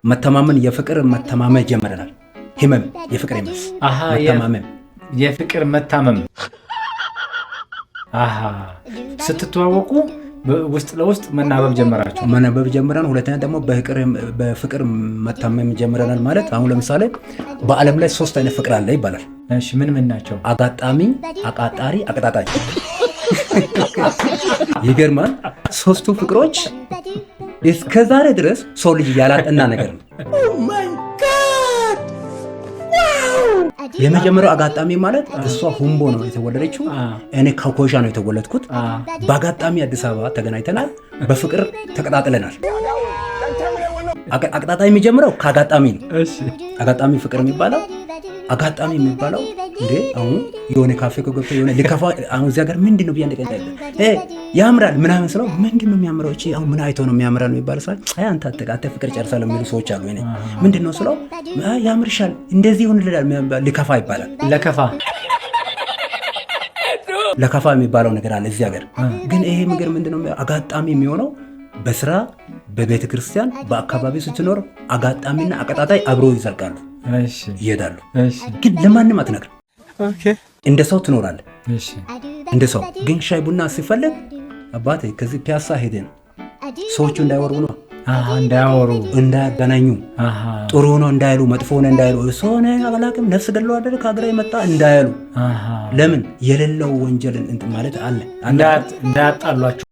መተማመን የፍቅር መተማመን ጀመረናል። ህመም የፍቅር ይመስ መተማመን የፍቅር መታመም ስትተዋወቁ ውስጥ ለውስጥ መናበብ ጀመራችሁ? መናበብ ጀምረን፣ ሁለተኛ ደግሞ በፍቅር መታመም ጀምረናል። ማለት አሁን ለምሳሌ በዓለም ላይ 3 አይነት ፍቅር አለ ይባላል። እሺ ምን ምን ናቸው? አጋጣሚ፣ አቃጣሪ፣ አቀጣጣይ። ይገርማል። 3ቱ ፍቅሮች እስከ ዛሬ ድረስ ሰው ልጅ ያላጠና ነገር ነው። የመጀመሪያው አጋጣሚ ማለት እሷ ሁምቦ ነው የተወለደችው፣ እኔ ከኮሻ ነው የተወለድኩት። በአጋጣሚ አዲስ አበባ ተገናኝተናል፣ በፍቅር ተቀጣጥለናል። አቀጣጣይ የሚጀምረው ከአጋጣሚ ነው። አጋጣሚ ፍቅር የሚባለው አጋጣሚ የሚባለው እንዴ አሁን የሆነ ካፌ ከገብቶ የሆነ ልከፋ አሁን እዚህ ሀገር ምንድን ነው ብያንደ ቀጣይ ያምራል ምናምን ስለው ምንድን ነው የሚያምረው እቺ አሁን ምን አይቶ ነው የሚያምራል ነው የሚባለው ሰው አንተ አጠቃተ ፍቅር ጨርሳለሁ የሚሉ ሰዎች አሉ። እኔ ምንድን ነው ስለው ያምርሻል እንደዚህ ይሁንልሃል ልከፋ ይባላል። ለከፋ የሚባለው ነገር አለ እዚህ ሀገር። ግን ይሄ ነገር ምንድን ነው አጋጣሚ የሚሆነው በስራ በቤተ ክርስቲያን በአካባቢ ስትኖር አጋጣሚና አቀጣጣይ አብሮ ይዘልቃሉ ይሄዳሉ። ግን ለማንም አትነግርም። እንደ ሰው ትኖራለህ እንደ ሰው። ግን ሻይ ቡና ሲፈልግ አባቴ ከዚህ ፒያሳ ሄደ ነው ሰዎቹ እንዳይወሩ ነው እንዳያወሩ እንዳያገናኙ ጥሩ ነው እንዳይሉ መጥፎ ነው እንዳይሉ እሱ ሆነ አላውቅም ነፍስ ገድሎ አይደል ከሀገር የመጣ እንዳያሉ። ለምን የሌለው ወንጀልን እንትን ማለት አለ እንዳያጣሏቸው